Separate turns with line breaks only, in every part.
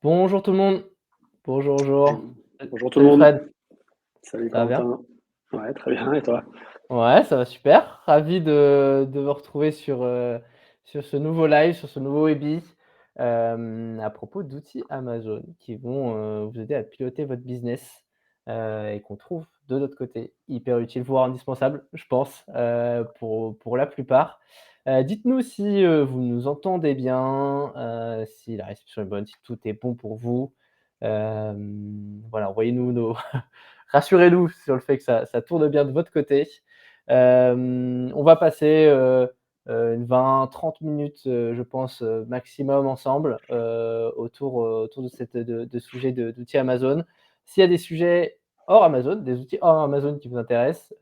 Bonjour tout le monde. Bonjour, bonjour.
Bonjour tout le
Salut
monde.
Fred,
Salut
ça va bien?
Corentin. Ouais, très bien. Et toi?
Ouais, ça va super. Ravi de vous retrouver sur ce nouveau live, sur ce nouveau webi, à propos d'outils Amazon qui vont, vous aider à piloter votre business, et qu'on trouve de notre côté hyper utile, voire indispensable, je pense, pour la plupart. Dites-nous si, vous nous entendez bien, si la réception est bonne, si tout est bon pour vous. Voilà, envoyez-nous nos rassurez-nous sur le fait que ça tourne bien de votre côté. On va passer, 20-30 minutes, je pense, maximum ensemble, autour de de sujets d'outils Amazon. S'il y a des sujets hors Amazon, des outils hors Amazon qui vous intéressent,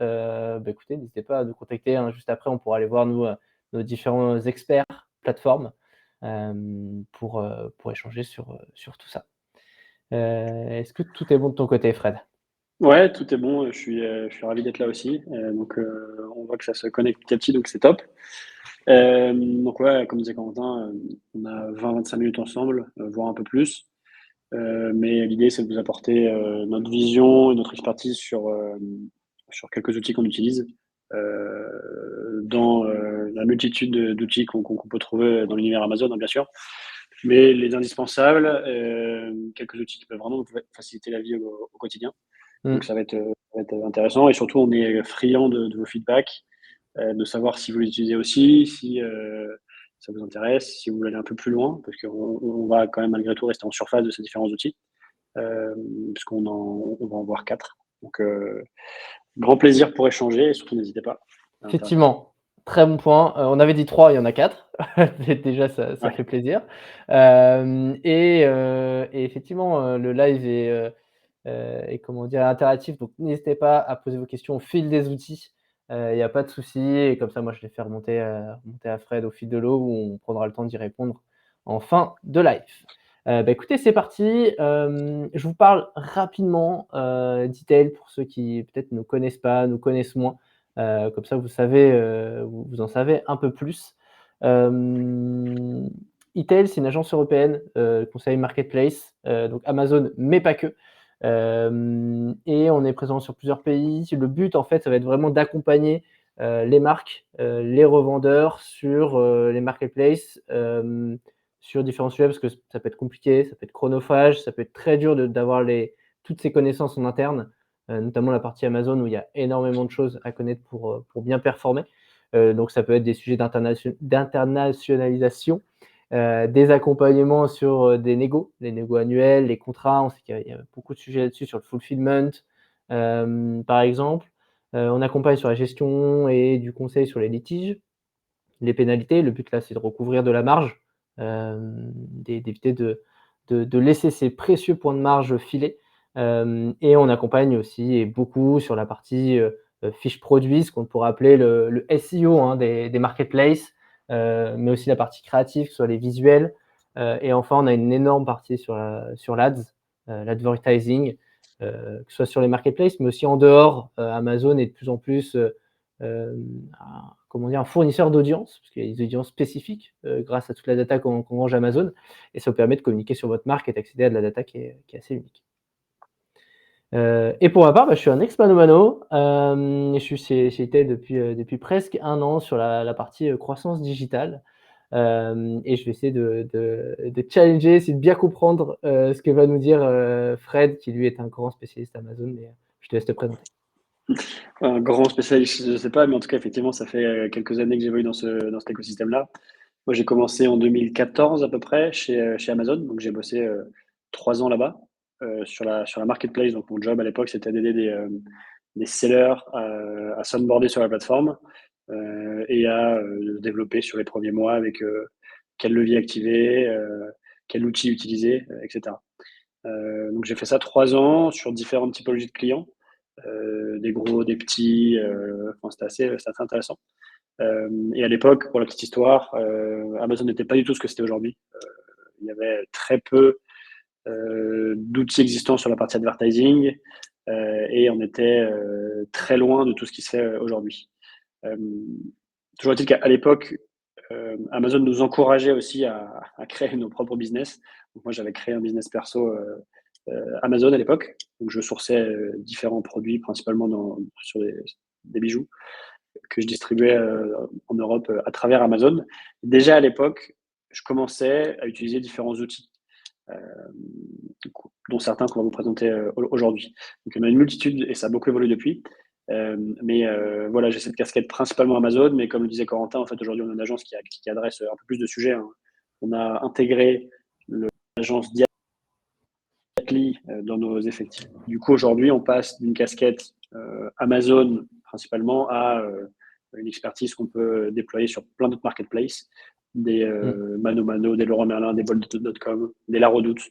écoutez, n'hésitez pas à nous contacter, hein. Juste après, on pourra aller voir nous, nos différents experts plateformes, pour échanger sur tout ça. Est-ce que tout est bon de ton côté, Fred?
Ouais, tout est bon. Je suis ravi d'être là aussi. On voit que ça se connecte petit à petit, donc c'est top. Donc ouais, comme disait Corentin, on a 20-25 minutes ensemble, voire un peu plus. Mais l'idée, c'est de vous apporter notre vision et notre expertise sur quelques outils qu'on utilise dans la multitude d'outils qu'on peut trouver dans l'univers Amazon, hein, bien sûr. Mais les indispensables, quelques outils qui peuvent vraiment vous faciliter la vie au quotidien. Donc
Mmh.
ça va être intéressant et surtout on est friand de vos feedbacks, de savoir si vous les utilisez aussi, si, ça vous intéresse, si vous voulez aller un peu plus loin, parce qu'on va quand même malgré tout rester en surface de ces différents outils, on va en voir 4. Donc grand plaisir pour échanger et surtout n'hésitez pas, c'est intéressant.
Effectivement, très bon point. On avait dit 3, il y en a 4. Déjà ça
Ouais,
fait plaisir. Et effectivement, le live est comment dire? Interactif, donc n'hésitez pas à poser vos questions au fil des outils. Il y a pas de souci et comme ça moi je les fais remonter à Fred au fil de l'eau où on prendra le temps d'y répondre en fin de live. Écoutez, c'est parti. Je vous parle rapidement, d'e-tail pour ceux qui peut-être ne connaissent pas, nous connaissent moins. Comme ça vous savez, vous en savez un peu plus. Hem, e-tail, c'est une agence européenne, conseil marketplace, donc Amazon, mais pas que. Et on est présent sur plusieurs pays. Le but, en fait, ça va être vraiment d'accompagner, les marques, les revendeurs sur, les marketplaces, sur différents sujets parce que ça peut être compliqué, ça peut être chronophage, ça peut être très dur d'avoir toutes ces connaissances en interne, notamment la partie Amazon où il y a énormément de choses à connaître pour bien performer. Donc ça peut être des sujets d'internationalisation, des accompagnements sur, les négos annuels, les contrats. On sait qu'il y a beaucoup de sujets là-dessus sur le fulfillment, par exemple. On accompagne sur la gestion et du conseil sur les litiges, les pénalités. Le but là, c'est de recouvrir de la marge, d'éviter de laisser ces précieux points de marge filer. Et on accompagne aussi et beaucoup sur la partie, fiche produit, ce qu'on pourrait appeler le SEO, hein, des marketplaces, mais aussi la partie créative, que ce soit les visuels. Et enfin, on a une énorme partie sur l'Ads, l'advertising, que ce soit sur les marketplaces, mais aussi en dehors. Amazon est de plus en plus, comment dire? Un fournisseur d'audience, parce qu'il y a des audiences spécifiques, grâce à toute la data qu'on range Amazon et ça vous permet de communiquer sur votre marque et d'accéder à de la data qui est assez unique. Et pour ma part, je suis un ex-mano mano, je suis chez Intel depuis presque 1 an sur la partie, croissance digitale, et je vais essayer de challenger, essayer de bien comprendre, ce que va nous dire, Fred qui lui est un grand spécialiste Amazon, mais, je te laisse te présenter.
un grand spécialiste, je sais pas, mais en tout cas effectivement ça fait, quelques années que j'évolue dans cet écosystème-là. Moi j'ai commencé en 2014 à peu près chez Amazon, donc j'ai bossé, 3 ans là-bas, sur la marketplace. Donc mon job à l'époque, c'était d'aider des sellers à s'onboarder sur la plateforme, et à, développer sur les premiers mois avec, quel levier activer, quel outil utiliser, et cetera. Donc j'ai fait ça 3 ans sur différentes typologies de clients, des gros, des petits, enfin c'était assez intéressant. Et à l'époque, pour la petite histoire, Amazon n'était pas du tout ce que c'était aujourd'hui. Il y avait très peu d'outils existants sur la partie advertising, et on était très loin de tout ce qui se fait aujourd'hui. Euh, Toujours est-il qu'à l'époque, Amazon nous encourageait aussi à créer nos propres business. Donc moi, j'avais créé un business perso Amazon à l'époque. Donc je sourçais différents produits, principalement sur des bijoux que je distribuais en Europe à travers Amazon. Déjà à l'époque, je commençais à utiliser différents outils, dont certains qu'on va vous présenter aujourd'hui. Donc il y en a une multitude et ça a beaucoup évolué depuis. Mais voilà, j'ai cette casquette principalement Amazon, mais comme le disait Corentin, en fait aujourd'hui on a une agence qui adresse un peu plus de sujets, hein. On a intégré l'agence Diatly dans nos effectifs. Du coup aujourd'hui on passe d'une casquette Amazon principalement à une expertise qu'on peut déployer sur plein d'autres marketplaces, des Mano Mano, des Leroy Merlin, des Bolt.com, des La Redoute,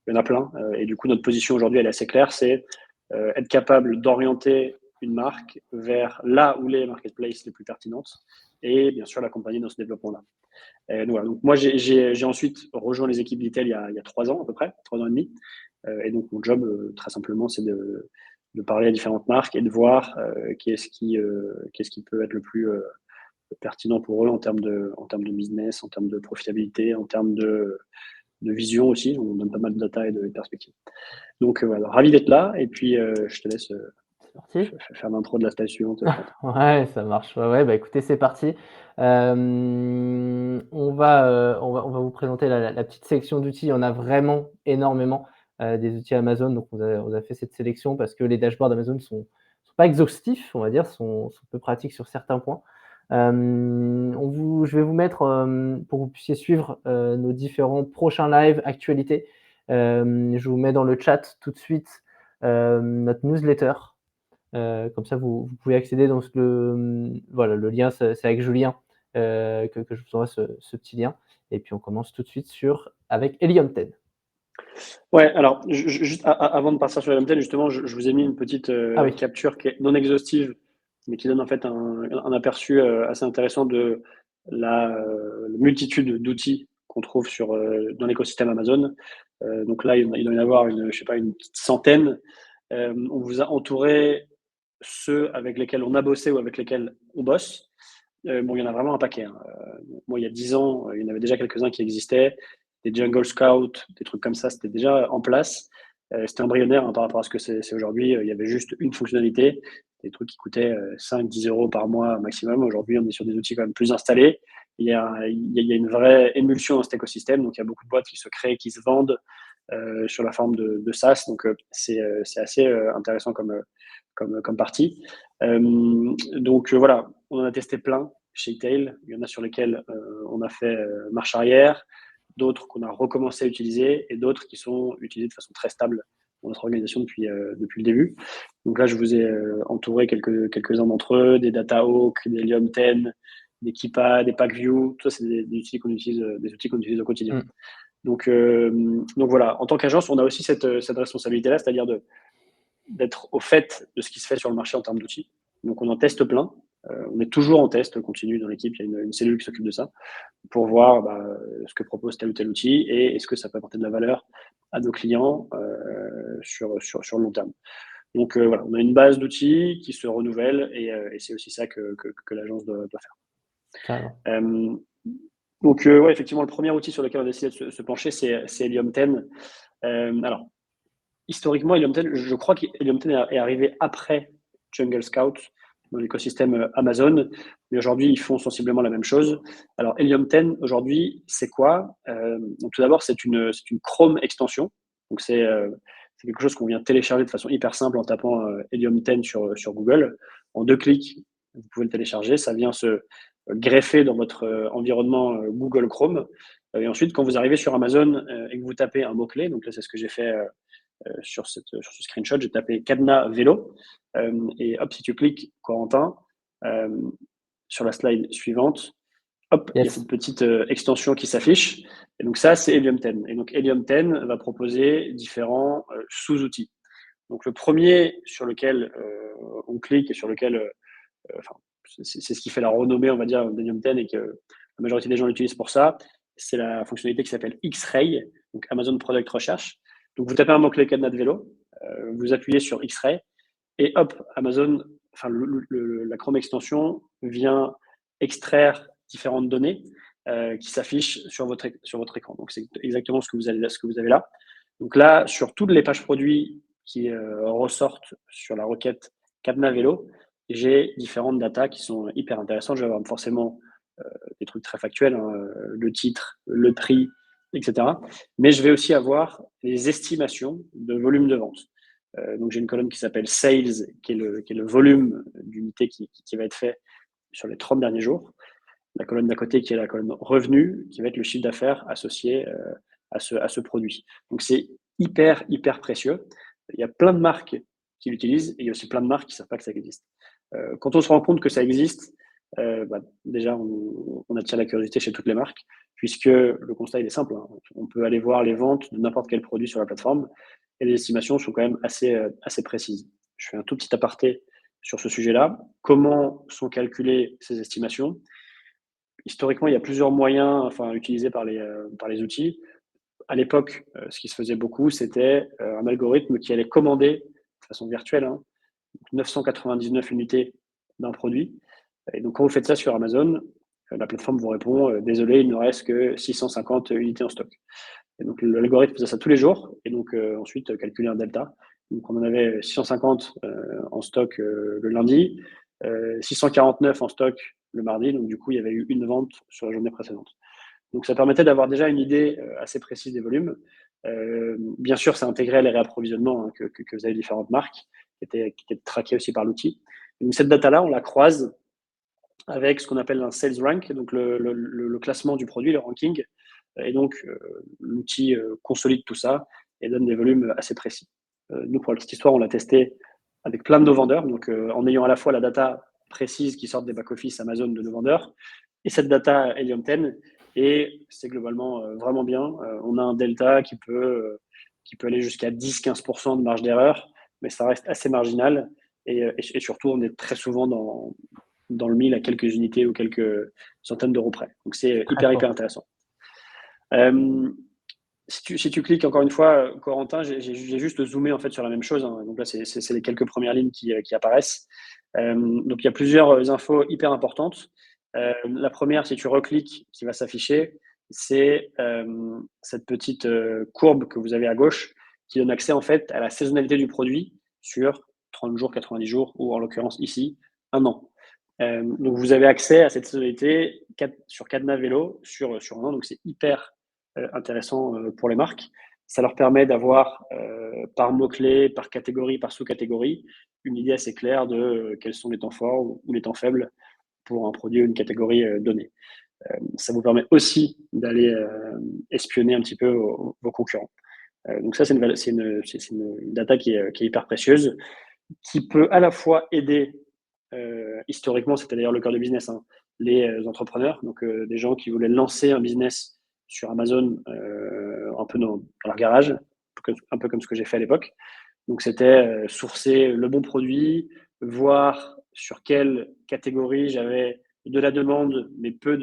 il y en a plein. Et du coup notre position aujourd'hui elle est assez claire, c'est être capable d'orienter une marque vers là où les marketplaces les plus pertinentes et bien sûr l'accompagner dans ce développement-là. Voilà. Donc moi, j'ai ensuite rejoint les équipes d'Itel il y a 3 ans à peu près, 3 ans et demi. Et donc mon job, très simplement, c'est de parler à différentes marques et de voir qu'est-ce qui peut être le plus pertinent pour eux en termes de business, en termes de profitabilité, en termes de vision aussi. On donne pas mal de data et de perspectives. Donc voilà, ravi d'être là. Et puis je te laisse faire l'intro de la slide suivante.
Ouais, ça marche. Ouais, bah écoutez, c'est parti. On va vous présenter la petite sélection d'outils. Il y en a vraiment énormément des outils Amazon. Donc on a fait cette sélection parce que les dashboards Amazon sont pas exhaustifs, on va dire, sont peu pratiques sur certains points. Je vais vous mettre pour que vous puissiez suivre nos différents prochains lives actualités. Je vous mets dans le chat tout de suite notre newsletter. Comme ça, vous pouvez accéder dans le lien, c'est avec Julien que je vous envoie ce petit lien. Et puis on commence tout de suite avec Helium 10.
Ouais, alors juste avant de partir sur LMTL, justement, je vous ai mis une petite capture qui est non exhaustive, mais qui donne en fait un aperçu assez intéressant de la multitude d'outils qu'on trouve dans l'écosystème Amazon. Donc là, il doit y en avoir une petite centaine. On vous a entouré ceux avec lesquels on a bossé ou avec lesquels on bosse. Bon, il y en a vraiment un paquet, hein. Moi, il y a 10 ans, il y en avait déjà quelques-uns qui existaient. Des Jungle Scout, des trucs comme ça, c'était déjà en place. C'était embryonnaire hein, par rapport à ce que c'est aujourd'hui. Il y avait juste une fonctionnalité, des trucs qui coûtaient 5-10 euros par mois maximum. Aujourd'hui, on est sur des outils quand même plus installés. Il y a une vraie émulsion dans cet écosystème. Donc, il y a beaucoup de boîtes qui se créent, qui se vendent sur la forme de SaaS. Donc, c'est assez intéressant comme partie. Donc, voilà, on en a testé plein chez Tail. Il y en a sur lesquels on a fait marche arrière, d'autres qu'on a recommencé à utiliser et d'autres qui sont utilisés de façon très stable dans notre organisation depuis le début. Donc là, je vous ai entouré quelques-uns d'entre eux, des DataHawk, des Helium 10, des Keepa, des PackView. Tout ça, c'est des outils qu'on utilise au quotidien. Donc voilà, en tant qu'agence, on a aussi cette responsabilité-là, c'est-à-dire d'être au fait de ce qui se fait sur le marché en termes d'outils. Donc on en teste plein. On est toujours en test continu dans l'équipe. Il y a une cellule qui s'occupe de ça pour voir ce que propose tel ou tel outil et est-ce que ça peut apporter de la valeur à nos clients sur le long terme. Donc voilà, on a une base d'outils qui se renouvelle et c'est aussi ça que l'agence doit faire. Donc ouais, effectivement, le premier outil sur lequel on a décidé de se pencher, c'est Helium 10. Alors, historiquement, Helium 10, je crois qu'Helium 10 est arrivé après Jungle Scout dans l'écosystème Amazon, mais aujourd'hui, ils font sensiblement la même chose. Alors, Helium 10, aujourd'hui, c'est quoi? Donc, tout d'abord, c'est une Chrome extension. Donc, c'est quelque chose qu'on vient télécharger de façon hyper simple en tapant Helium 10 sur Google. En 2 clics, vous pouvez le télécharger. Ça vient se greffer dans votre environnement Google Chrome. Et ensuite, quand vous arrivez sur Amazon et que vous tapez un mot-clé, donc là, c'est ce que j'ai fait sur ce screenshot, j'ai tapé cadenas vélo. Et hop, si tu cliques, Corentin, sur la slide suivante, hop, il y a cette petite extension qui s'affiche. Et donc ça, c'est Helium 10. Et donc Helium 10 va proposer différents sous-outils. Donc le premier sur lequel on clique et sur lequel, c'est ce qui fait la renommée, on va dire, d'Helium 10 et que la majorité des gens l'utilisent pour ça, c'est la fonctionnalité qui s'appelle X-Ray, donc Amazon Product Research. Donc vous tapez un mot-clé cadenas de vélo, vous appuyez sur X-Ray et hop, Amazon, la Chrome extension vient extraire différentes données qui s'affiche sur votre écran. Donc, c'est exactement ce que vous avez là. Donc là, sur toutes les pages produits qui ressortent sur la requête cadenas vélo, j'ai différentes datas qui sont hyper intéressantes. Je vais avoir forcément des trucs très factuels, hein, le titre, le prix, etc. Mais je vais aussi avoir les estimations de volume de vente. Donc j'ai une colonne qui s'appelle Sales, qui est le volume d'unités qui va être fait sur les 30 derniers jours. La colonne d'à côté qui est la colonne Revenus, qui va être le chiffre d'affaires associé à ce produit. Donc c'est hyper précieux. Il y a plein de marques qui l'utilisent et il y a aussi plein de marques qui ne savent pas que ça existe. Quand on se rend compte que ça existe, déjà on attire la curiosité chez toutes les marques, puisque le constat il est simple, hein. On peut aller voir les ventes de n'importe quel produit sur la plateforme et les estimations sont quand même assez précises. Je fais un tout petit aparté sur ce sujet-là. Comment sont calculées ces estimations? Historiquement, il y a plusieurs moyens utilisés par les outils. À l'époque, ce qui se faisait beaucoup, c'était un algorithme qui allait commander de façon virtuelle 999 unités d'un produit. Et donc, quand vous faites ça sur Amazon, la plateforme vous répond « Désolé, il ne reste que 650 unités en stock ». Et donc, l'algorithme faisait ça tous les jours et donc ensuite calculer un delta. Donc, on en avait 650 en stock le lundi, 649 en stock le mardi. Donc, du coup, il y avait eu une vente sur la journée précédente. Donc, ça permettait d'avoir déjà une idée assez précise des volumes. Bien sûr, ça intégrait les réapprovisionnements que faisaient les différentes marques, qui étaient traqués aussi par l'outil. Donc, cette data-là, on la croise avec ce qu'on appelle un sales rank, donc le classement du produit, le ranking. Et donc, l'outil consolide tout ça et donne des volumes assez précis. Nous, pour la petite histoire, on l'a testé avec plein de nos vendeurs, donc en ayant à la fois la data précise qui sort des back-office Amazon de nos vendeurs et cette data Helium 10, et c'est globalement vraiment bien. On a un delta qui peut aller jusqu'à 10-15% de marge d'erreur, mais ça reste assez marginal et surtout, on est très souvent dans le 1000 à quelques unités ou quelques centaines d'euros près. Donc, c'est hyper intéressant. Si tu cliques encore une fois, Corentin, j'ai juste zoomé en fait sur la même chose, hein. Donc là, c'est les quelques premières lignes qui apparaissent. Donc il y a plusieurs infos hyper importantes. La première, si tu recliques, qui va s'afficher, c'est cette petite courbe que vous avez à gauche qui donne accès en fait à la saisonnalité du produit sur 30 jours, 90 jours ou en l'occurrence ici, un an. Donc vous avez accès à cette saisonnalité sur cadenas vélo sur un an, donc c'est hyper intéressant pour les marques. Ça leur permet d'avoir par mots-clés, par catégorie, par sous-catégorie, une idée assez claire de quels sont les temps forts ou les temps faibles pour un produit ou une catégorie donnée. Ça vous permet aussi d'aller espionner un petit peu vos concurrents. Donc ça, c'est une data qui est hyper précieuse, qui peut à la fois aider, historiquement, c'était d'ailleurs le cœur de business, hein, les entrepreneurs, donc des gens qui voulaient lancer un business sur Amazon un peu dans leur garage, un peu comme ce que j'ai fait à l'époque. Donc c'était sourcer le bon produit, voir sur quelle catégorie j'avais de la demande, mais peu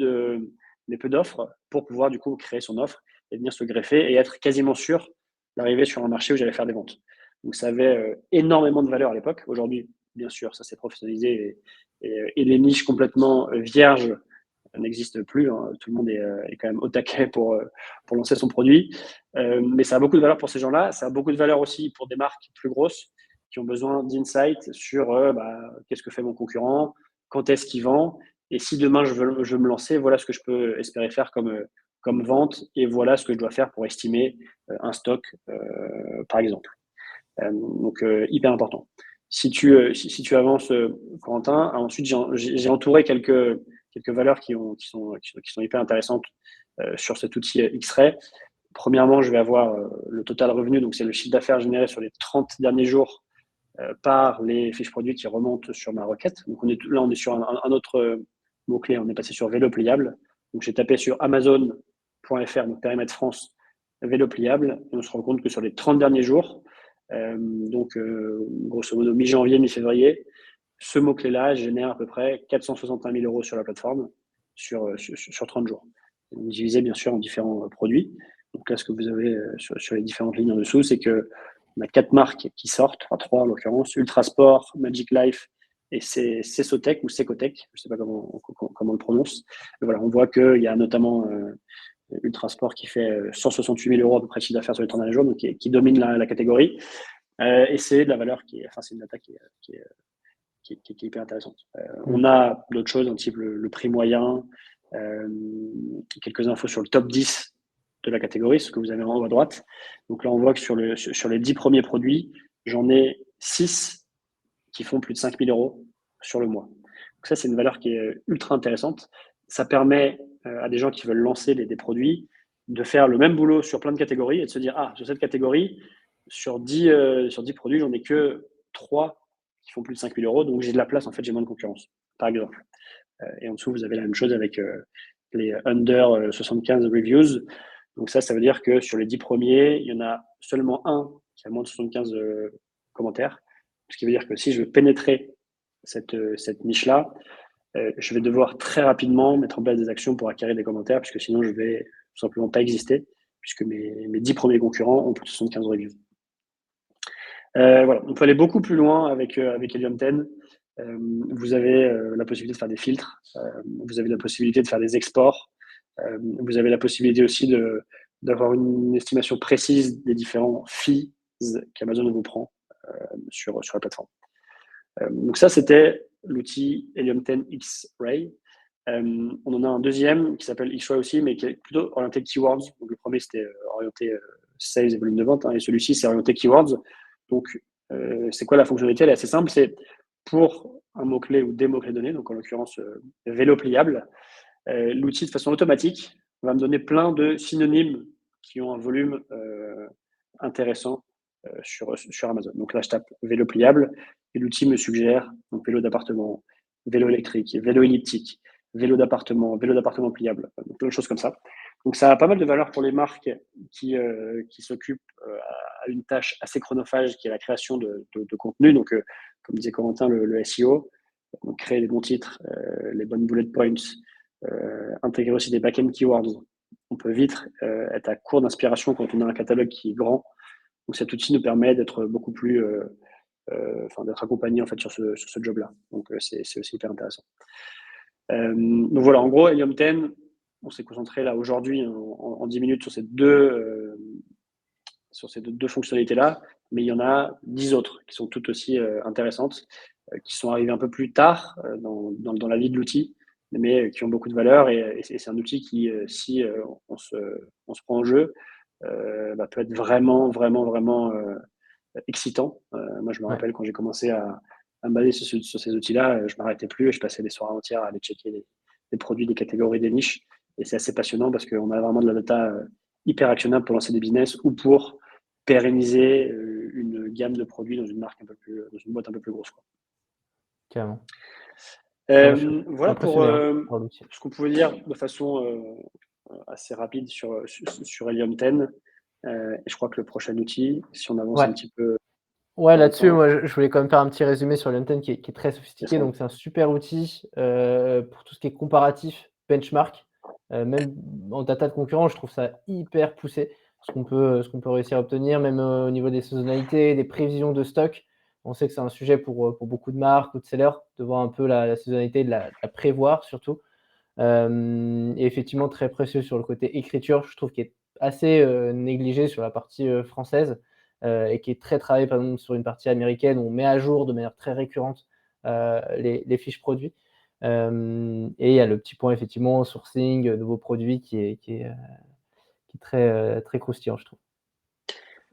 d'offres, pour pouvoir du coup créer son offre et venir se greffer et être quasiment sûr d'arriver sur un marché où j'allais faire des ventes. Donc ça avait énormément de valeur à l'époque. Aujourd'hui, bien sûr, ça s'est professionnalisé et les niches complètement vierges n'existent plus, hein. Tout le monde est quand même au taquet pour lancer son produit. Mais ça a beaucoup de valeur pour ces gens-là. Ça a beaucoup de valeur aussi pour des marques plus grosses qui ont besoin d'insights sur qu'est-ce que fait mon concurrent, quand est-ce qu'il vend, et si demain je veux me lancer, voilà ce que je peux espérer faire comme vente, et voilà ce que je dois faire pour estimer un stock, par exemple. Donc, hyper important. Si tu avances, Corentin, ensuite j'ai entouré quelques valeurs qui sont hyper intéressantes sur cet outil X-Ray. Premièrement, je vais avoir le total revenu, donc c'est le chiffre d'affaires généré sur les 30 derniers jours par les fiches produits qui remontent sur ma requête. Donc on est sur un autre mot-clé, on est passé sur vélo pliable. Donc j'ai tapé sur Amazon.fr, donc périmètre France, vélo pliable, et on se rend compte que sur les 30 derniers jours, grosso modo mi-janvier, mi-février, ce mot-clé-là génère à peu près 461 000 euros sur la plateforme sur 30 jours. Donc, divisé bien sûr en différents produits. Donc là, ce que vous avez sur les différentes lignes en dessous, c'est qu'on a 4 marques qui sortent, enfin 3 en l'occurrence, Ultrasport, Magic Life et c'est Cesotech ou Secotech, je ne sais pas comment on le prononce. Mais voilà, on voit qu'il y a notamment Ultrasport qui fait 168 000 € à peu près de chiffre d'affaires sur les 30 derniers jours, donc qui domine la catégorie. Et c'est de la valeur c'est une data qui est hyper intéressante. On a d'autres choses, un type le prix moyen, quelques infos sur le top 10 de la catégorie, ce que vous avez en haut à droite. Donc là, on voit que sur les 10 premiers produits, j'en ai 6 qui font plus de 5 000 € sur le mois. Donc ça, c'est une valeur qui est ultra intéressante. Ça permet à des gens qui veulent lancer des produits de faire le même boulot sur plein de catégories et de se dire, sur cette catégorie, sur 10 produits, j'en ai que 3 qui font plus de 5 000 €, donc j'ai de la place, en fait, j'ai moins de concurrence, par exemple. Et en dessous, vous avez la même chose avec les under 75 reviews. Donc ça veut dire que sur les 10 premiers, il y en a seulement un qui a moins de 75 commentaires. Ce qui veut dire que si je veux pénétrer cette niche-là, je vais devoir très rapidement mettre en place des actions pour acquérir des commentaires, puisque sinon je vais tout simplement pas exister, puisque mes 10 premiers concurrents ont plus de 75 reviews. Voilà, on peut aller beaucoup plus loin avec Helium 10. Vous avez la possibilité de faire des filtres, vous avez la possibilité de faire des exports, vous avez la possibilité aussi d'avoir une estimation précise des différents fees qu'Amazon vous prend sur la plateforme. Donc ça, c'était l'outil Helium 10 X-Ray. On en a un deuxième qui s'appelle X-Ray aussi, mais qui est plutôt orienté keywords. Donc le premier, c'était orienté sales et volume de vente, et celui-ci, c'est orienté keywords. Donc, c'est quoi la fonctionnalité? Elle est assez simple. C'est pour un mot-clé ou des mots-clés donnés, donc en l'occurrence vélo pliable, l'outil de façon automatique va me donner plein de synonymes qui ont un volume intéressant sur Amazon. Donc là, je tape vélo pliable et l'outil me suggère donc vélo d'appartement, vélo électrique, vélo elliptique, vélo d'appartement pliable, donc plein de choses comme ça. Donc ça a pas mal de valeur pour les marques qui s'occupent à une tâche assez chronophage qui est la création de contenu. Donc, comme disait Corentin, le SEO, donc créer les bons titres, les bonnes bullet points, intégrer aussi des back-end keywords. On peut vite être à court d'inspiration quand on a un catalogue qui est grand. Donc cet outil nous permet d'être beaucoup plus, d'être accompagné en fait sur ce job-là. Donc c'est aussi hyper intéressant. Donc voilà, en gros, Helium 10, on s'est concentré là aujourd'hui en 10 minutes sur ces deux fonctionnalités-là, mais il y en a 10 autres qui sont toutes aussi intéressantes, qui sont arrivées un peu plus tard dans la vie de l'outil, mais qui ont beaucoup de valeur. Et c'est un outil qui, si on se prend en jeu, peut être vraiment, vraiment, vraiment excitant. Moi, je me rappelle quand j'ai commencé à me baser sur ces outils-là, je ne m'arrêtais plus et je passais des soirées entières à aller checker les produits, des catégories, des niches. Et c'est assez passionnant parce qu'on a vraiment de la data hyper actionnable pour lancer des business ou pour pérenniser une gamme de produits dans une marque dans une boîte un peu plus grosse, quoi.
Carrément.
Voilà pour ce qu'on pouvait dire de façon assez rapide sur Helium 10. Et je crois que le prochain outil, si on avance un petit peu.
Ouais, là-dessus, moi, je voulais quand même faire un petit résumé sur Helium 10 qui est très sophistiqué. Donc, c'est un super outil pour tout ce qui est comparatif, benchmark. Même en data de concurrence, je trouve ça hyper poussé. Ce qu'on peut réussir à obtenir, même au niveau des saisonnalités, des prévisions de stock. On sait que c'est un sujet pour beaucoup de marques ou de sellers, de voir un peu la saisonnalité, de la prévoir surtout. Et effectivement, très précieux sur le côté écriture, je trouve qu'il est assez négligé sur la partie française et qui est très travaillé par exemple sur une partie américaine où on met à jour de manière très récurrente les fiches produits. Et il y a le petit point effectivement sourcing, nouveaux produits qui est très, très croustillant, je trouve.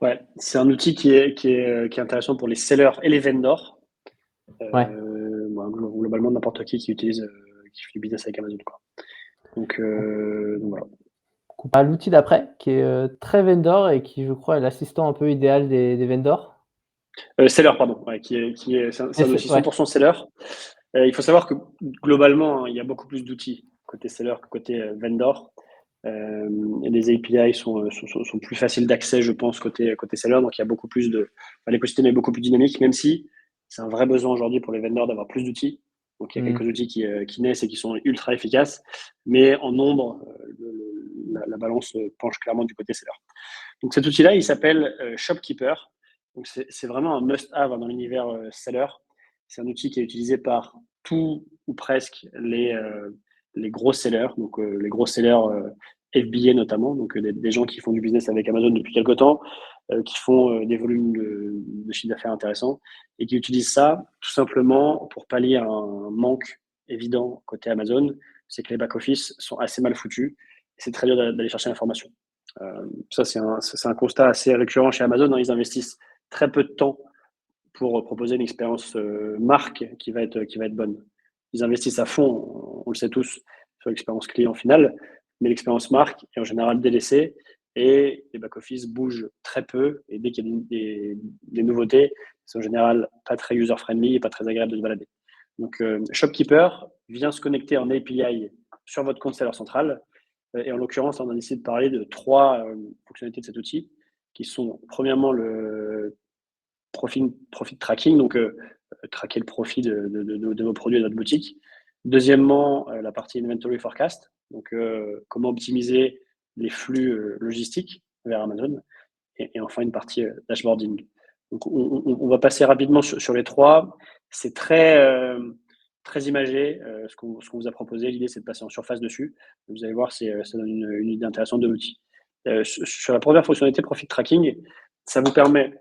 Ouais, c'est un outil qui est intéressant pour les sellers et les vendors. Globalement, n'importe qui utilise, qui fait du business avec Amazon, quoi. Donc voilà.
On a l'outil d'après qui est très vendor et qui, je crois, est l'assistant un peu idéal des vendors.
Seller, pardon, ouais, c'est un outil 100% seller. Il faut savoir que globalement, il y a beaucoup plus d'outils côté seller que côté vendor. Les API sont plus faciles d'accès, je pense, côté seller. Donc, il y a beaucoup plus l'écosystème est beaucoup plus dynamique, même si c'est un vrai besoin aujourd'hui pour les vendors d'avoir plus d'outils. Donc, il y a quelques outils qui naissent et qui sont ultra efficaces. Mais en nombre, la balance penche clairement du côté seller. Donc, cet outil-là, il s'appelle Shopkeeper. Donc, c'est vraiment un must-have dans l'univers seller. C'est un outil qui est utilisé par tout ou presque les gros sellers, donc les gros sellers FBA notamment, donc des gens qui font du business avec Amazon depuis quelque temps, qui font des volumes de chiffre d'affaires intéressants et qui utilisent ça tout simplement pour pallier un manque évident côté Amazon, c'est que les back-office sont assez mal foutus et c'est très dur d'aller chercher l'information. Ça, c'est un constat assez récurrent chez Amazon, hein. Ils investissent très peu de temps pour proposer une expérience marque qui va être bonne. Ils investissent à fond, on le sait tous, sur l'expérience client finale, mais l'expérience marque est en général délaissée et les back-office bougent très peu. Et dès qu'il y a des nouveautés, c'est en général pas très user-friendly et pas très agréable de se balader. Donc, Shopkeeper vient se connecter en API sur votre compte seller central. Et en l'occurrence, on a décidé de parler de 3 fonctionnalités de cet outil qui sont premièrement le profit tracking, donc traquer le profit de vos produits et de notre boutique. Deuxièmement, la partie inventory forecast, donc comment optimiser les flux logistiques vers Amazon. Et enfin, une partie dashboarding. Donc, on va passer rapidement sur les 3. C'est très imagé ce qu'on vous a proposé. L'idée, c'est de passer en surface dessus. Vous allez voir, ça donne une idée intéressante de l'outil. Sur la première fonctionnalité, profit tracking, ça vous permet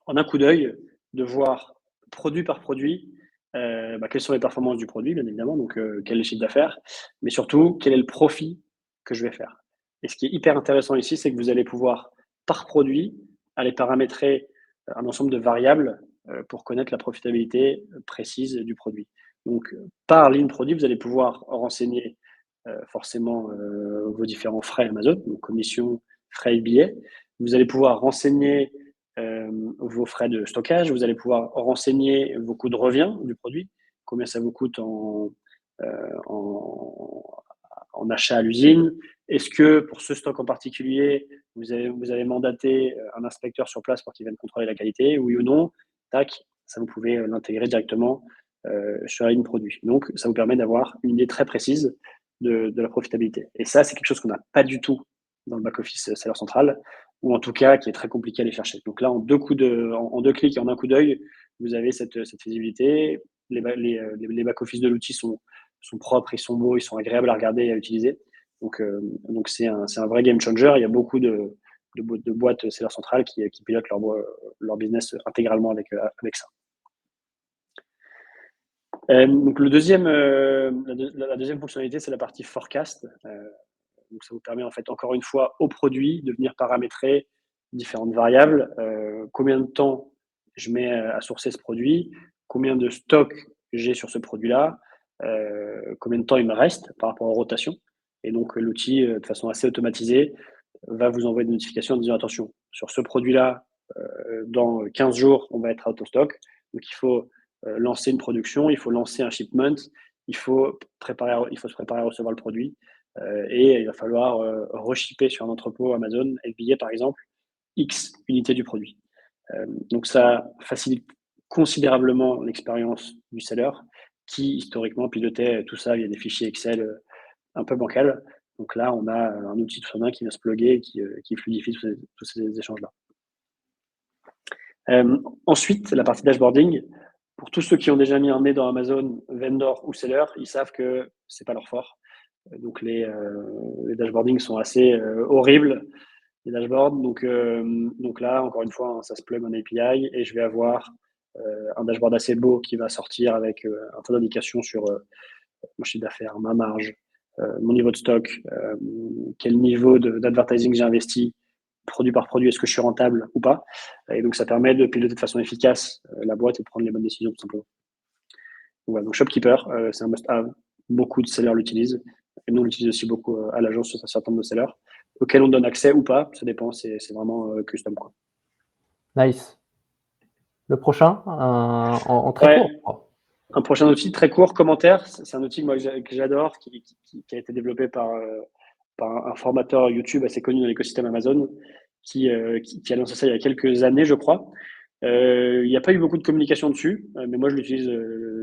en un coup d'œil de voir produit par produit quelles sont les performances du produit, bien évidemment, donc quel est le chiffre d'affaires, mais surtout quel est le profit que je vais faire. Et ce qui est hyper intéressant ici, c'est que vous allez pouvoir, par produit, aller paramétrer un ensemble de variables pour connaître la profitabilité précise du produit. Donc, par ligne produit, vous allez pouvoir renseigner forcément vos différents frais Amazon, donc commission, frais et billets. Vous allez pouvoir renseigner vos frais de stockage, vous allez pouvoir renseigner vos coûts de revient du produit, combien ça vous coûte en achat à l'usine. Est-ce que pour ce stock en particulier, vous avez mandaté un inspecteur sur place pour qu'il vienne contrôler la qualité, oui ou non? Tac, ça vous pouvez l'intégrer directement sur la ligne produit. Donc, ça vous permet d'avoir une idée très précise de la profitabilité. Et ça, c'est quelque chose qu'on n'a pas du tout dans le back-office seller central, ou en tout cas qui est très compliqué à aller chercher. Donc là, en 2 clics et en un coup d'œil, vous avez cette visibilité. Les back-office de l'outil sont propres, ils sont beaux, ils sont agréables à regarder et à utiliser. Donc c'est un vrai game changer. Il y a beaucoup de boîtes seller centrales qui pilotent leur business intégralement avec ça. Donc la deuxième fonctionnalité, c'est la partie forecast. Donc ça vous permet en fait encore une fois au produit de venir paramétrer différentes variables. Combien de temps je mets à sourcer ce produit, combien de stock j'ai sur ce produit-là, combien de temps il me reste par rapport aux rotations. Et donc l'outil, de façon assez automatisée, va vous envoyer des notifications en disant attention, sur ce produit-là, dans 15 jours, on va être out of stock. Donc il faut lancer une production, il faut lancer un shipment, il faut se préparer à recevoir le produit. Et il va falloir reshipper sur un entrepôt Amazon, FBA par exemple, X unités du produit. Donc ça facilite considérablement l'expérience du seller qui historiquement pilotait tout ça via des fichiers Excel un peu bancals. Donc là, on a un outil tout main qui vient se plugger et qui fluidifie tous ces échanges-là. Ensuite, la partie dashboarding. Pour tous ceux qui ont déjà mis un nez dans Amazon, vendor ou seller, ils savent que c'est pas leur fort. Donc les dashboardings sont assez horribles, les dashboards. Donc là, encore une fois, hein, ça se plug en API et je vais avoir un dashboard assez beau qui va sortir avec un tas d'indications sur mon chiffre d'affaires, ma marge, mon niveau de stock, quel niveau d'advertising j'ai investi, produit par produit, est-ce que je suis rentable ou pas. Et donc ça permet de piloter de façon efficace la boîte et de prendre les bonnes décisions tout simplement. Voilà, donc Shopkeeper, c'est un must-have. Beaucoup de sellers l'utilisent. Et nous, on l'utilise aussi beaucoup à l'agence sur un certain nombre de sellers, auxquels on donne accès ou pas. Ça dépend, c'est vraiment custom, quoi.
Nice. Le prochain, en très court.
Un prochain outil très court, commentaire. C'est un outil que j'adore, qui a été développé par un formateur YouTube assez connu dans l'écosystème Amazon, qui a lancé ça il y a quelques années, je crois. Il n'y a pas eu beaucoup de communication dessus, mais moi je l'utilise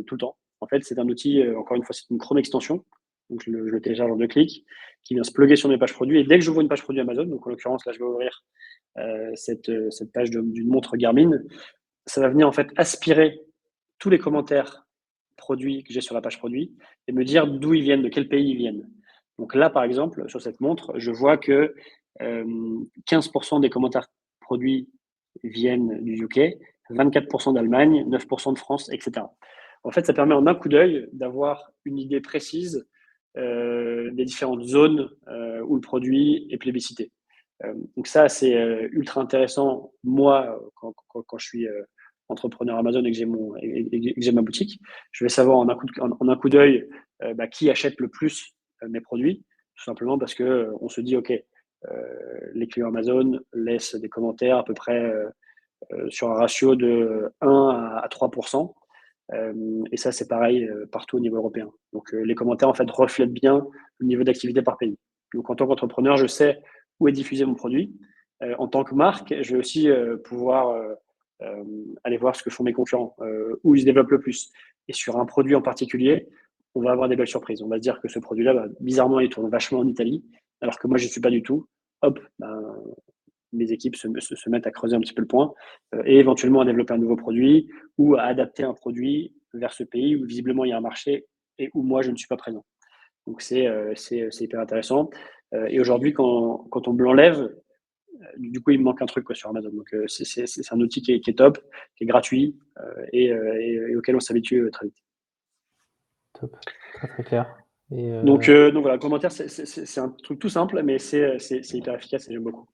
tout le temps. En fait, c'est un outil, encore une fois, c'est une Chrome extension. Donc je le télécharge en 2 clics, qui vient se plugger sur mes pages produits. Et dès que j'ouvre une page produit Amazon, donc en l'occurrence là je vais ouvrir cette page d'une montre Garmin, ça va venir en fait aspirer tous les commentaires produits que j'ai sur la page produit et me dire d'où ils viennent, de quel pays ils viennent. Donc là, par exemple, sur cette montre, je vois que 15% des commentaires produits viennent du UK, 24% d'Allemagne, 9% de France, etc. En fait, ça permet en un coup d'œil d'avoir une idée précise des différentes zones où le produit est plébiscité. Donc ça, c'est ultra intéressant. Moi, quand je suis entrepreneur Amazon et que j'ai ma boutique, je vais savoir en un coup d'œil qui achète le plus mes produits, tout simplement parce que on se dit, OK, les clients Amazon laissent des commentaires à peu près sur un ratio de 1 à 3%. Et ça, c'est pareil partout au niveau européen. Donc, les commentaires, en fait, reflètent bien le niveau d'activité par pays. Donc, en tant qu'entrepreneur, je sais où est diffusé mon produit. En tant que marque, je vais aussi pouvoir aller voir ce que font mes concurrents, où ils se développent le plus. Et sur un produit en particulier, on va avoir des belles surprises. On va se dire que ce produit-là, bizarrement, il tourne vachement en Italie, alors que moi, je ne suis pas du tout. Hop, mes équipes se mettent à creuser un petit peu le point et éventuellement à développer un nouveau produit ou à adapter un produit vers ce pays où visiblement il y a un marché et où moi je ne suis pas présent. Donc c'est hyper intéressant. Et aujourd'hui, quand on me l'enlève, du coup il me manque un truc quoi, sur Amazon. Donc c'est un outil qui est top, qui est gratuit et auquel on s'habitue très vite.
Top, très, très clair et
Donc voilà, le commentaire, c'est un truc tout simple, mais c'est hyper efficace et j'aime beaucoup.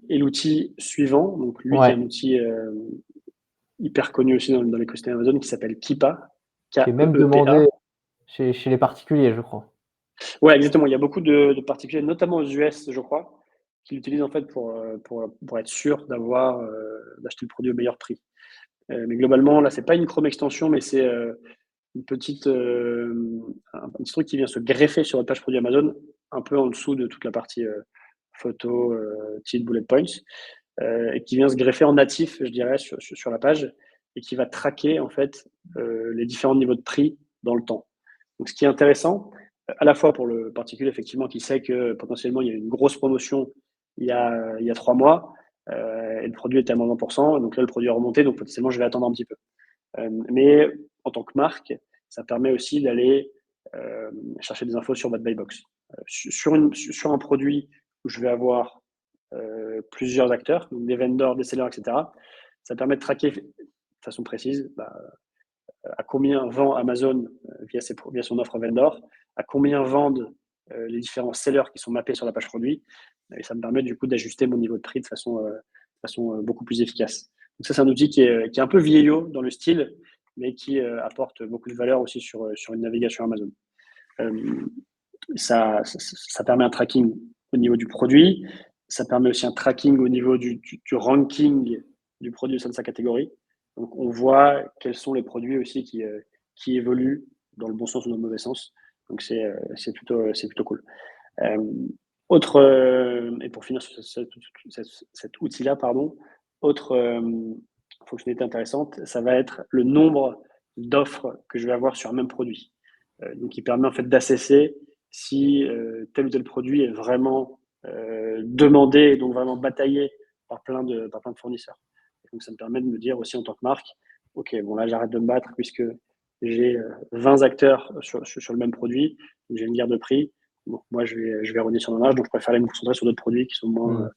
Et l'outil suivant, donc lui qui est
ouais,
un outil hyper connu aussi dans l'écosystème Amazon qui s'appelle Keepa,
qui est même
Keepa.
demandé chez les particuliers, je crois.
Ouais, exactement. Il y a beaucoup de particuliers, notamment aux US, je crois, qui l'utilisent en fait pour être sûr d'acheter le produit au meilleur prix. Mais globalement, là, c'est pas une Chrome extension, mais c'est une un petit truc qui vient se greffer sur votre page produit Amazon, un peu en dessous de toute la partie photo, titre, bullet points, et qui vient se greffer en natif, je dirais, sur la page, et qui va traquer en fait les différents niveaux de prix dans le temps. Donc, ce qui est intéressant, à la fois pour le particulier, effectivement, qui sait que potentiellement il y a une grosse promotion il y a 3 mois, et le produit était à moins 20%, donc là le produit est remonté, donc potentiellement je vais attendre un petit peu. Mais en tant que marque, ça permet aussi d'aller chercher des infos sur votre buy box. Sur un produit où je vais avoir plusieurs acteurs, donc des vendors, des sellers, etc., ça permet de traquer de façon précise à combien vend Amazon via son offre vendor, à combien vendent les différents sellers qui sont mappés sur la page produit. Et ça me permet du coup d'ajuster mon niveau de prix de façon beaucoup plus efficace. Donc ça, c'est un outil qui est un peu vieillot dans le style, mais qui apporte beaucoup de valeur aussi sur une navigation Amazon. Ça permet un tracking au niveau du produit, ça permet aussi un tracking au niveau du ranking du produit au sein de sa catégorie. Donc on voit quels sont les produits aussi qui évoluent dans le bon sens ou dans le mauvais sens. Donc c'est plutôt cool. Et pour finir sur cet outil-là, pardon, autre fonctionnalité intéressante, ça va être le nombre d'offres que je vais avoir sur un même produit. Donc, il permet en fait d'assesser si tel ou tel produit est vraiment demandé et donc vraiment bataillé par plein de fournisseurs. Et donc, ça me permet de me dire aussi en tant que marque, OK, bon là, j'arrête de me battre puisque j'ai 20 acteurs sur le même produit, j'ai une guerre de prix. Bon, moi, je vais rogner sur ma marge, donc je préfère aller me concentrer sur d'autres produits qui sont moins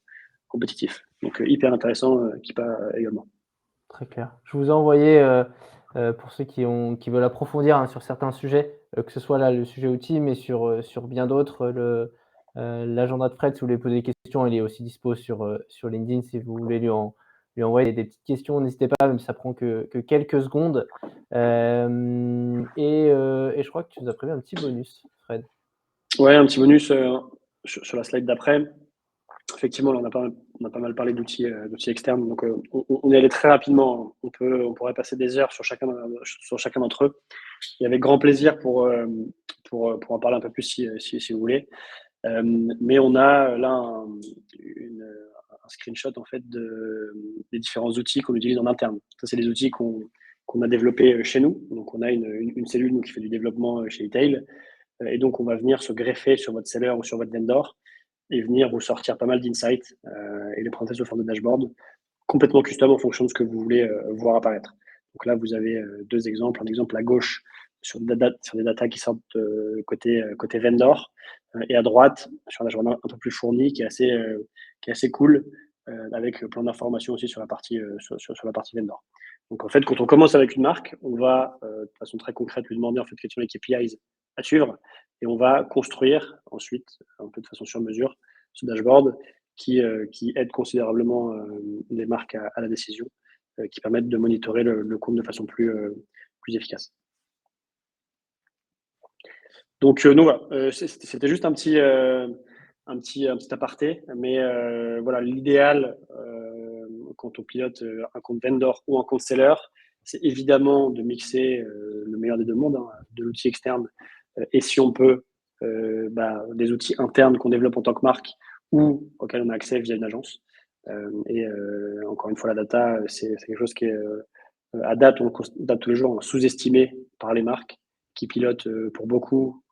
compétitifs. Donc, hyper intéressant, Keepa également.
Très clair. Je vous ai envoyé, pour ceux qui veulent approfondir, hein, sur certains sujets, que ce soit là le sujet outil, mais sur bien d'autres, l'agenda de Fred, si vous voulez poser des questions, il est aussi dispo sur LinkedIn si vous voulez lui envoyer des petites questions, n'hésitez pas, même si ça prend que quelques secondes. Et je crois que tu nous as prévu un petit bonus, Fred.
Ouais, un petit bonus sur la slide d'après. Effectivement, là, on a pas mal parlé d'outils externes, donc on est allé très rapidement. On pourrait passer des heures sur chacun d'entre eux. Et avec grand plaisir pour en parler un peu plus si vous voulez. Mais on a là un screenshot en fait des différents outils qu'on utilise en interne. Ça, c'est des outils qu'on a développés chez nous. Donc, on a une cellule qui fait du développement chez Etail. Et donc, on va venir se greffer sur votre seller ou sur votre vendor et venir vous sortir pas mal d'insights et les présenter sous forme de dashboard complètement custom en fonction de ce que vous voulez voir apparaître. Donc là, vous avez 2 exemples. Un exemple à gauche sur des datas qui sortent côté vendor, et à droite sur un dashboard un peu plus fourni qui est assez cool, avec plein d'informations aussi sur la partie vendor. Donc en fait, quand on commence avec une marque, on va de façon très concrète lui demander en fait quels sont les KPIs à suivre, et on va construire ensuite, un peu de façon sur mesure, ce dashboard qui aide considérablement les marques à la décision, qui permettent de monitorer le compte de façon plus efficace. Donc voilà, c'était juste un petit aparté, mais voilà, l'idéal quand on pilote un compte vendor ou un compte seller, c'est évidemment de mixer le meilleur des 2 mondes, hein, de l'outil externe, et si on peut, des outils internes qu'on développe en tant que marque ou auxquels on a accès via une agence. Et encore une fois, la data, c'est quelque chose qui est à date, on constate tous les jours, sous-estimé par les marques qui pilotent pour beaucoup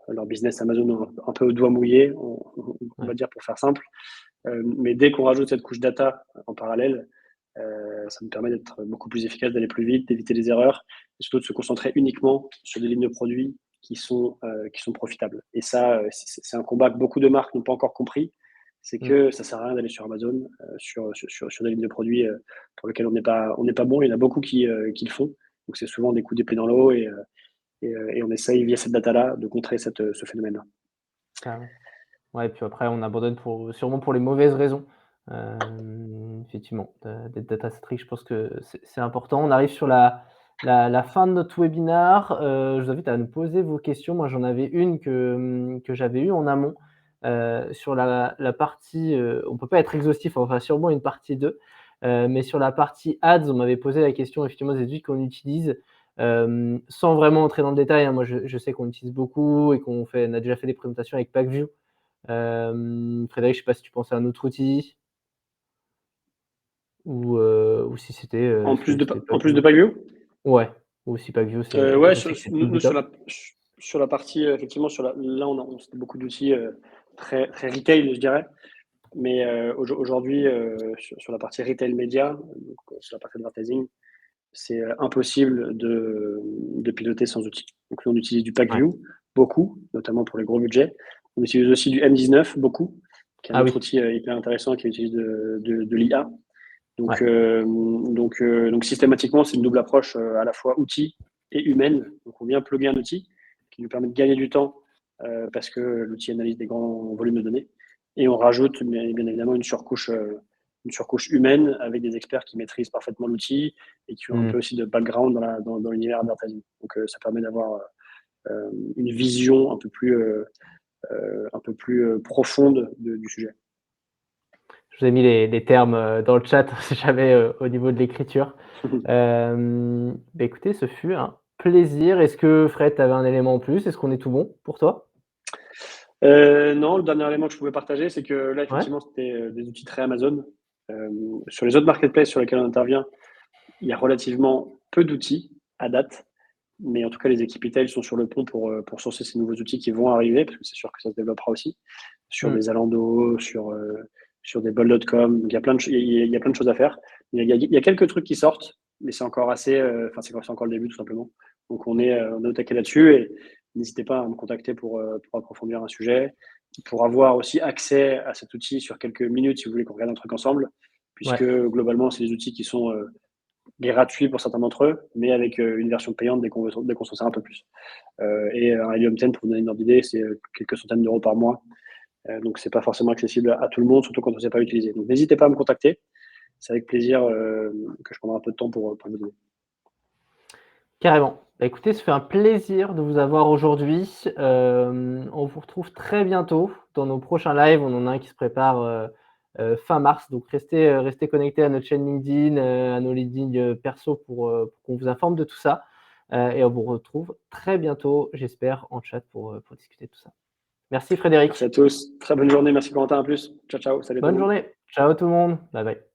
leur business Amazon un peu au doigt mouillé, on va dire pour faire simple. Mais dès qu'on rajoute cette couche data en parallèle, ça nous permet d'être beaucoup plus efficace, d'aller plus vite, d'éviter les erreurs, et surtout de se concentrer uniquement sur des lignes de produits qui sont profitables. Et ça, c'est un combat que beaucoup de marques n'ont pas encore compris. C'est que ça sert à rien d'aller sur Amazon sur des lignes de produits pour lesquelles on n'est pas bon. Il y en a beaucoup qui le font. Donc c'est souvent des coups d'épée dans l'eau, et on essaye via cette data-là de contrer ce phénomène-là.
Carrément. Ouais, puis après on abandonne sûrement pour les mauvaises raisons. Effectivement, d'être data strict, je pense que c'est important. On arrive sur la fin de notre webinar. Je vous invite à nous poser vos questions. Moi, j'en avais une que j'avais eue en amont, sur la partie, on peut pas être exhaustif, on va faire sûrement une partie 2, mais sur la partie ads, on m'avait posé la question effectivement des outils qu'on utilise, sans vraiment entrer dans le détail, hein. Moi, je sais qu'on utilise beaucoup et on a déjà fait des présentations avec Pacvue. Frédéric, je sais pas si tu pensais à un autre outil ou si c'était,
En plus de
Pacvue?
Pagview.
Ouais, ou si Pacvue
Ouais,
je sais que c'est tout du
nous
top.
sur la partie effectivement là on c'était beaucoup d'outils très retail, je dirais. Mais aujourd'hui sur la partie retail média, donc sur la partie advertising, c'est impossible de piloter sans outils. Donc nous on utilise du
Ouais.
Pagview beaucoup, notamment pour les gros budgets. On utilise aussi du M19 beaucoup, qui est un
Ah
autre
oui,
outil hyper intéressant qui utilise de l'IA.
ouais.
Donc systématiquement, c'est une double approche à la fois outil et humaine. Donc on vient plugger un outil qui nous permet de gagner du temps parce que l'outil analyse des grands volumes de données. Et on rajoute bien évidemment une surcouche humaine avec des experts qui maîtrisent parfaitement l'outil et qui ont un peu aussi de background dans l'univers advertising. Donc ça permet d'avoir une vision un peu plus profonde du sujet.
Je vous ai mis les termes, dans le chat si jamais, au niveau de l'écriture. Écoutez, ce fut un plaisir. Est-ce que Fred, tu avais un élément en plus? Est-ce qu'on est tout bon pour toi?
Non, le dernier élément que je pouvais partager, c'est que là,
Ouais?
effectivement, c'était des outils très Amazon. Sur les autres marketplaces sur lesquels on intervient, il y a relativement peu d'outils à date, mais en tout cas, les équipes retail sont sur le pont pour sourcer ces nouveaux outils qui vont arriver, parce que c'est sûr que ça se développera aussi, sur des Zalando, sur des bol.com. Donc, il y a plein de choses à faire. Il y a quelques trucs qui sortent, mais c'est encore c'est encore le début, tout simplement. Donc, on est au taquet là-dessus, et n'hésitez pas à me contacter pour approfondir un sujet, pour avoir aussi accès à cet outil sur quelques minutes, si vous voulez qu'on regarde un truc ensemble, puisque
Ouais.
globalement, c'est des outils qui sont gratuits pour certains d'entre eux, mais avec une version payante dès qu'on s'en sert un peu plus. Et un Helium 10, pour vous donner une ordre d'idée, c'est quelques centaines d'euros par mois. Donc, c'est pas forcément accessible à tout le monde, surtout quand on ne sait pas l'utiliser. Donc, n'hésitez pas à me contacter. C'est avec plaisir que je prendrai un peu de temps pour vous aider.
Carrément. Écoutez, ça fait un plaisir de vous avoir aujourd'hui. On vous retrouve très bientôt dans nos prochains lives. On en a un qui se prépare, fin mars, donc restez connectés à notre chaîne LinkedIn, à nos LinkedIn, perso pour qu'on vous informe de tout ça. Et on vous retrouve très bientôt, j'espère, en chat pour discuter de tout ça. Merci
Merci
Frédéric.
à tous. Très bonne journée. Merci Corentin. À plus. Ciao, ciao. Salut à tout le
Bonne
monde.
journée. Ciao tout le monde. Bye bye.